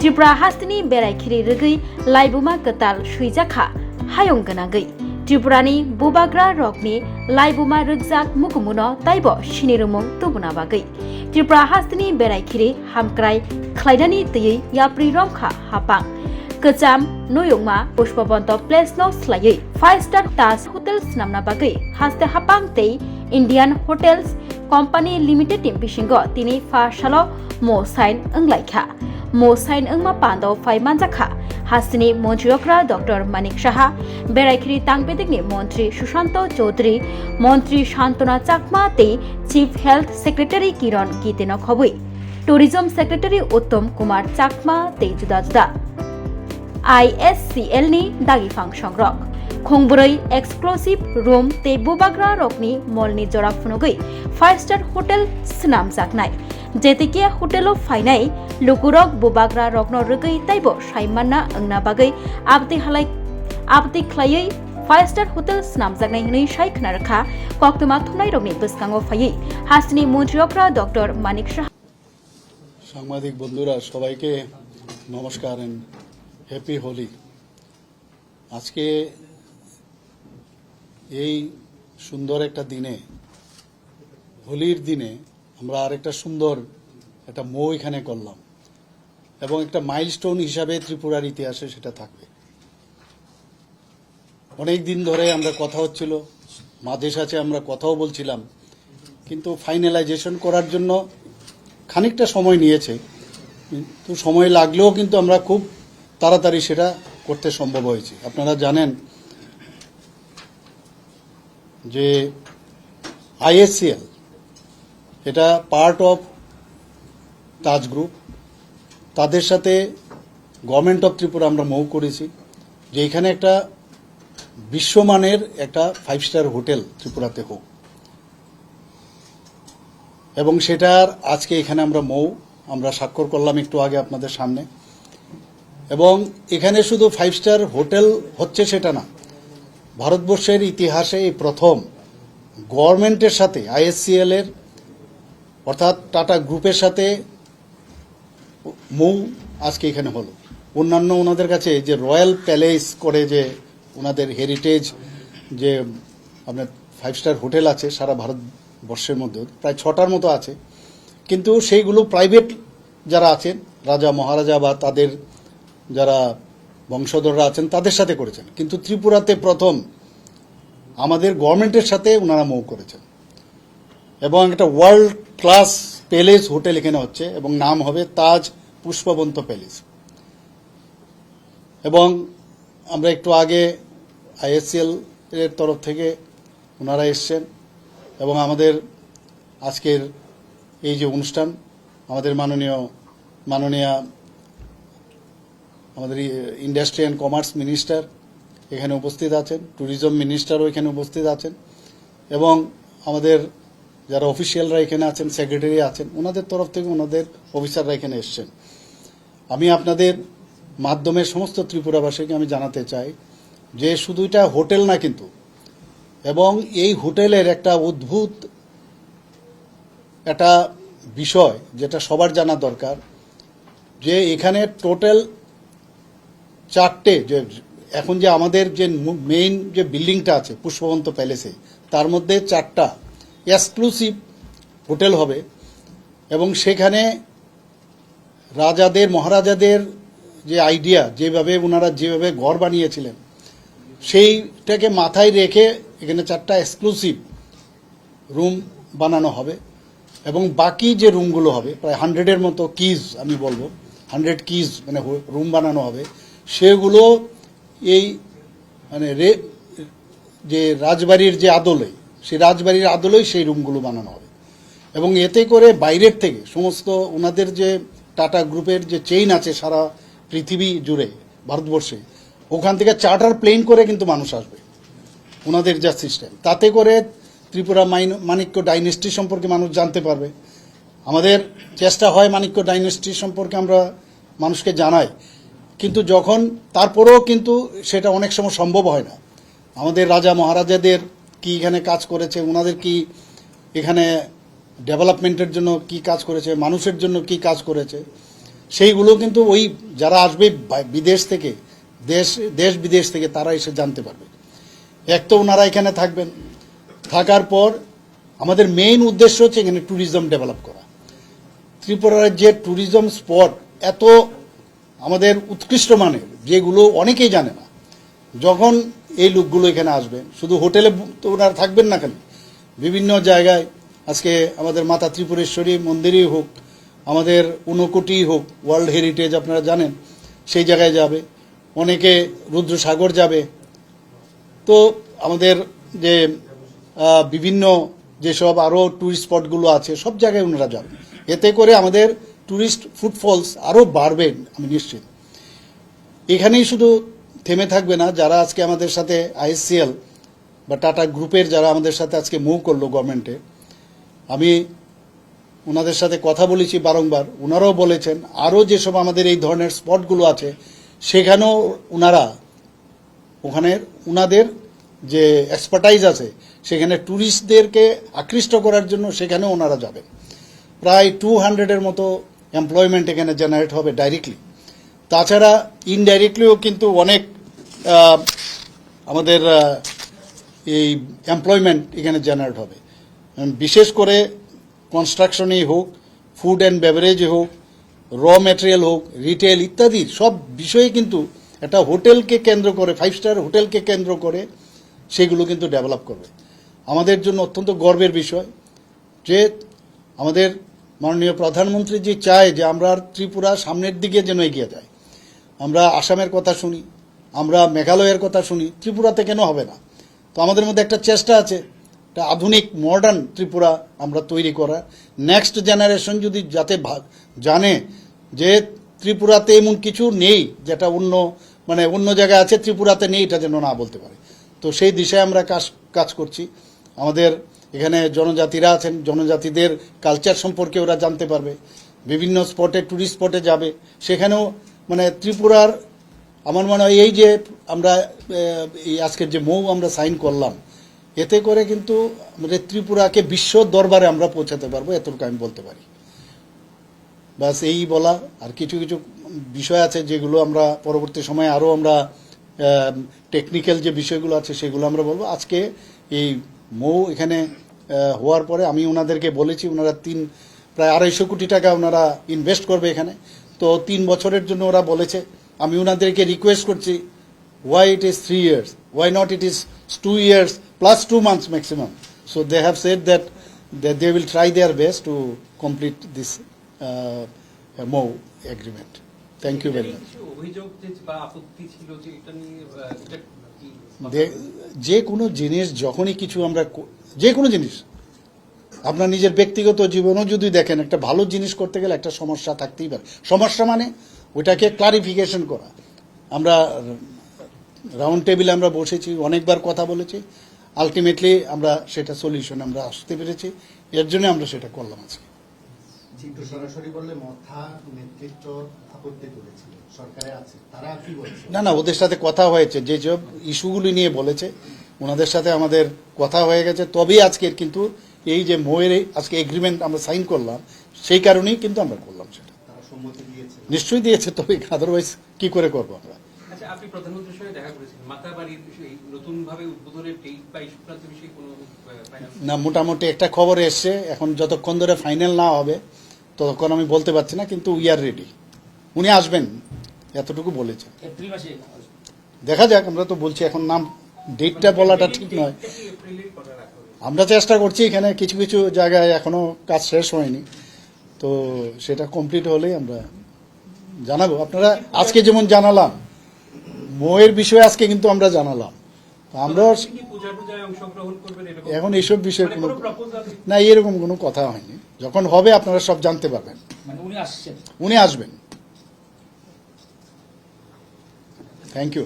त्रिपुरा हास्तिनि बेरायखिरि रगै लाइबुमा कताल सुइजाखा हायं गनागै त्रिपुरानि बुबाग्रा रकनि लाइबुमा रगजाक मुकुमुनो ताइबो सिनिरुमुं तुबुना बागै Tripura हास्तिनि बेरायखिरि हामक्राय ख्लाइदानि तयै याप्रि रमखा हापां कचाम नयंमा पुष्पबंत place no स्लायै 5 star ताज hotels नामना बागै हास्ते हापां तै इंडियन होटेल्स कंपनी लिमिटेड बिशिंगो तिनि फाशालो मो साइन अंगलाइखा मो साइन अंगमा पांदो फाइमानजाखा हास्तिनि मंत्रियक्रा डॉक्टर मानिक साहा बेरायखिरि तांगपेदिकनि मंत्री सुशांत चौधरी मंत्री शांतना चाकमा तै चीफ हेल्थ सेक्रेटरी किरण गीतेनो खबै टूरिज्म सेक्रेटरी उत्तम कुमार चाकमा तै जुदा जुदा ISCL नि दागिफां संग्रक खोंब्रै एक्सक्लूसिव रूम ते बुबाग्रा रकनि मलनि जरा फुनुगै 5 स्टार होटेल स्नाम जाकनाय जेतिके होटेलो फाइनाय लुकुरक बुबाग्रा रकनो रगै ताइबो साइमानना अंगना बागै आपति खलायै 5 स्टार होटेल स्नाम जाकनाय हनै साइखना रखा कक्तमा थुनाय रकनि बसकांगो फायै हास्तिनि मंत्रियक्रा डॉक्टर मानिक साहा সাংবাদিক বন্ধুরা সবাইকে নমস্কার এন্ড হ্যাপি হোলি। আজকে এই সুন্দর একটা দিনে হোলির দিনে আমরা আরেকটা সুন্দর একটা মৌ এখানে করলাম এবং একটা মাইলস্টোন হিসাবে ত্রিপুরার ইতিহাসে সেটা থাকবে। অনেক দিন ধরে আমরা কথা হচ্ছিল, মাঝে সাথে আমরা কথাও বলছিলাম, কিন্তু ফাইনালাইজেশন করার জন্য খানিকটা সময় নিয়েছে, কিন্তু সময় লাগলেও কিন্তু আমরা খুব তাড়াতাড়ি সেটা করতে সম্ভব হয়েছে। আপনারা জানেন যে ISCL এটা পার্ট অফ তাজ গ্রুপ, তাদের সাথে গভর্নমেন্ট অফ ত্রিপুরা আমরা মৌ করেছি যে এখানে একটা বিশ্বমানের একটা 5 স্টার হোটেল ত্রিপুরাতে হোক, এবং সেটার আজকে এখানে আমরা স্বাক্ষর করলাম একটু আগে আপনাদের সামনে। এবং এখানে শুধু 5 স্টার হোটেল হচ্ছে সেটা না, ভারতবর্ষের ইতিহাসে এই প্রথম গভর্নমেন্টের সাথে ISCL এর অর্থাৎ টাটা গ্রুপের সাথে মৌ আজকে এখানে হলো। অন্যান্য ওনাদের কাছে যে রয়্যাল প্যালেস করে যে ওনাদের হেরিটেজ যে আপনার 5 স্টার হোটেল আছে সারা ভারতবর্ষের মধ্যে প্রায় 6টার মতো আছে, কিন্তু সেইগুলো প্রাইভেট যারা আছেন রাজা মহারাজা বা তাদের যারা বংশধররা আছেন তাদের সাথে করেছেন, কিন্তু ত্রিপুরাতে প্রথম আমাদের গভর্নমেন্টের সাথে ওনারা মৌ করেছেন। এবং একটা ওয়ার্ল্ড ক্লাস প্যালেস হোটেল এখানে হচ্ছে এবং নাম হবে তাজ পুষ্পবন্ত প্যালেস। এবং আমরা একটু আগে ISCL এর তরফ থেকে ওনারা এসছেন এবং আমাদের আজকের এই যে অনুষ্ঠান আমাদের মাননীয় আমাদের ইন্ডাস্ট্রি অ্যান্ড কমার্স মিনিস্টার এখানে উপস্থিত আছেন, ট্যুরিজম মিনিস্টারও এখানে উপস্থিত আছেন এবং আমাদের যারা অফিসিয়ালরা এখানে আছেন, সেক্রেটারি আছেন, ওনাদের তরফ থেকে ওনাদের অফিসাররা এখানে এসছেন। আমি আপনাদের মাধ্যমে সমস্ত ত্রিপুরাবাসীকে আমি জানাতে চাই যে শুধু এটা হোটেল না কিন্তু, এবং এই হোটেলের একটা অদ্ভুত একটা বিষয় যেটা সবার জানা দরকার যে এখানে টোটাল 4টে যে এখন যে আমাদের যে মেইন যে বিল্ডিংটা আছে পুষ্পবন্ত প্যালেসে তার মধ্যে 4টা এক্সক্লুসিভ হোটেল হবে এবং সেখানে রাজাদের মহারাজাদের যে আইডিয়া যেভাবে ওনারা যেভাবে ঘর বানিয়েছিলেন সেইটাকে মাথায় রেখে এখানে 4টা এক্সক্লুসিভ রুম বানানো হবে এবং বাকি যে রুমগুলো হবে প্রায় 100-এর মতো কিজ, আমি বলবো 100 কিজ মানে রুম বানানো হবে, সেগুলো এই মানে যে রাজবাড়ির যে আদলে সেই রাজবাড়ির আদলেই সেই রুমগুলো বানানো হবে। এবং এতে করে বাইরের থেকে সমস্ত ওনাদের যে টাটা গ্রুপের যে চেইন আছে সারা পৃথিবী জুড়ে ভারতবর্ষে, ওখান থেকে চার্টার প্লেন করে কিন্তু মানুষ আসবে ওনাদের যা সিস্টেম, তাতে করে ত্রিপুরা মাণিক্য ডাইনেস্টি সম্পর্কে মানুষ জানতে পারবে। আমাদের চেষ্টা হয় মাণিক্য ডাইনেস্টি সম্পর্কে আমরা মানুষকে জানাই, কিন্তু যখন তারপরেও কিন্তু সেটা অনেক সময় সম্ভব হয় না। আমাদের রাজা মহারাজাদের কি এখানে কাজ করেছে, ওনাদের কি এখানে ডেভেলপমেন্টের জন্য কি কাজ করেছে, মানুষের জন্য কি কাজ করেছে, সেইগুলো কিন্তু ওই যারা আসবে বিদেশ থেকে দেশ বিদেশ থেকে তারা এসে জানতে পারবে। এক তো ওনারা এখানে থাকবেন, থাকার পর আমাদের মেইন উদ্দেশ্য হচ্ছে এখানে ট্যুরিজম ডেভেলপ করা। ত্রিপুরার যে ট্যুরিজম স্পট এত আমাদের উৎকৃষ্ট মানের, যেগুলো অনেকেই জানে না, যখন এই লোকগুলো এখানে আসবে, শুধু হোটেলে তো ওনারা থাকবেন না, কেন বিভিন্ন জায়গায় আজকে আমাদের মাতা ত্রিপুরেশ্বরী মন্দিরই হোক, আমাদের ঊনকোটি হোক, ওয়ার্ল্ড হেরিটেজ আপনারা জানেন, সেই জায়গায় যাবে, অনেকে রুদ্রসাগর যাবে। তো আমাদের যে বিভিন্ন যেসব আরও ট্যুরিস্ট স্পটগুলো আছে সব জায়গায় ওনারা যাবেন। এতে করে আমাদের ট্যুরিস্ট ফুটফলস আরও বাড়বে আমি নিশ্চিত। এখানেই শুধু থেমে থাকবে না, যারা আজকে আমাদের সাথে আইএসসিএল বা টাটা গ্রুপের যারা আমাদের সাথে আজকে মুভ করলো গভর্নমেন্টে, আমি ওনাদের সাথে কথা বলেছি বারংবার, ওনারাও বলেছেন আরও যেসব আমাদের এই ধরনের স্পটগুলো আছে সেখানেও ওনারা ওনাদের যে এক্সপার্টাইজ আছে সেখানে ট্যুরিস্টদেরকে আকৃষ্ট করার জন্য সেখানেও ওনারা যাবেন। প্রায় 200-এর মতো এমপ্লয়মেন্ট এখানে জেনারেট হবে ডাইরেক্টলি। তাছাড়া ইনডাইরেক্টলিও কিন্তু অনেক আমাদের এই এমপ্লয়মেন্ট এখানে জেনারেট হবে। বিশেষ করে কনস্ট্রাকশনেই হোক, ফুড অ্যান্ড বেভারেজে হোক, র ম্যাটেরিয়াল হোক, রিটেল ইত্যাদি সব বিষয়ে কিন্তু একটা হোটেলকে কেন্দ্র করে, 5 স্টার হোটেলকে কেন্দ্র করে সেগুলো কিন্তু ডেভেলপ করবে। আমাদের জন্য অত্যন্ত গর্বের বিষয় যে আমাদের মাননীয় প্রধানমন্ত্রী যে চায় যে আমরা ত্রিপুরা সামনের দিকে যেন এগিয়ে যায়। আমরা আসামের কথা শুনি, আমরা মেঘালয়ের কথা শুনি, ত্রিপুরাতে কেন হবে না? তো আমাদের মধ্যে একটা চেষ্টা আছে, একটা আধুনিক মডার্ন ত্রিপুরা আমরা তৈরি করা। নেক্সট জেনারেশন যদি যাতে জানে যে ত্রিপুরাতে এমন কিছু নেই যেটা অন্য জায়গায় আছে, ত্রিপুরাতে নেই, এটা যেন না বলতে পারে। তো সেই দিশায় আমরা কাজ করছি। আমাদের এখানে জনজাতিরা আছেন, জনজাতিদের কালচার সম্পর্কে ওরা জানতে পারবে। বিভিন্ন স্পটে, ট্যুরিস্ট স্পটে যাবে, সেখানেও ত্রিপুরার আমার মনে হয় এই যে আমরা এই আজকের যে মৌ আমরা সাইন করলাম, এতে করে কিন্তু আমাদের ত্রিপুরাকে বিশ্ব দরবারে আমরা পৌঁছাতে পারবো, এতটুকু আমি বলতে পারি। বাস এই বলা। আর কিছু কিছু বিষয় আছে যেগুলো আমরা পরবর্তী সময়ে আরও আমরা টেকনিক্যাল যে বিষয়গুলো আছে সেগুলো আমরা বলবো। আজকে এই মৌ এখানে হওয়ার পরে আমি ওনাদেরকে বলেছি, ওনারা প্রায় 250 কোটি টাকা ওনারা ইনভেস্ট করবে এখানে। তো 3 বছরের জন্য ওরা বলেছে। আমি ওনাদেরকে রিকোয়েস্ট করছি, why it is 3 years, why not it is 2 years plus 2 months maximum. So they have said that they will try their best to complete this MOU agreement. Thank you very much. যে কোনো জিনিস যখনই কিছু আমরা, যে কোনো জিনিস আপনার নিজের ব্যক্তিগত জীবনেও যদি দেখেন, একটা ভালো জিনিস করতে গেলে একটা সমস্যা থাকতেই পারে। সমস্যা মানে ওইটাকে ক্লারিফিকেশন করা। আমরা রাউন্ড টেবিলে আমরা বসেছি, অনেকবার কথা বলেছি, আলটিমেটলি আমরা সেটা সলিউশন আমরা আসতে পেরেছি। এর জন্য আমরা সেটা করলাম আজকে। সরাসরি বললে মথা নেতৃত্ব আপত্তি করেছিল, সরকারে আছে, তারা কি বলছে? না, ওদের সাথে কথা হয়েছে, যে সব ইস্যুগুলি নিয়ে বলেছে ওনাদের সাথে আমাদের কথা হয়ে গেছে। তবেই আজকের কিন্তু এই যে মৌয়ের আজকে এগ্রিমেন্ট আমরা সাইন করলাম, সেই কারণেই কিন্তু আমরা করলাম সেটা। তারা সম্মতি দিয়েছে? নিশ্চয়ই দিয়েছে, তবে আদারওয়াইজ কি করে করবো আমরা। আচ্ছা, আপনি প্রধানমন্ত্রীর সঙ্গে দেখা করেছেন, মাতাবাড়ির নতুনভাবে উদ্বোধনের ডেট বা এই সংক্রান্ত বিষয়ে কোনো না, মোটামুটি একটা খবর এসছে। এখন যতক্ষণ ধরে ফাইনাল না হবে ততক্ষণ আমি বলতে পারছি না, কিন্তু উই আর রেডি। উনি আসবেন এতটুকু বলেছেন। এপ্রিল মাসে দেখা যাক, আমরা তো বলছি এখন নাম ডেটটা বলাটা ঠিক নয়। আমরা চেষ্টা করছি, এখানে কিছু কিছু জায়গায় এখনো কাজ শেষ হয়নি, তো সেটা কমপ্লিট হলেই আমরা জানাবো। আপনারা আজকে যেমন জানালাম মৌয়ের বিষয়ে, আজকে কিন্তু আমরা জানালাম। আমরা এখন এইসব বিষয়ে কোনো না, এরকম কোনো কথা হয়নি। যখন হবে আপনারা সব জানতে পারবেন। উনি আসবেন। Thank you.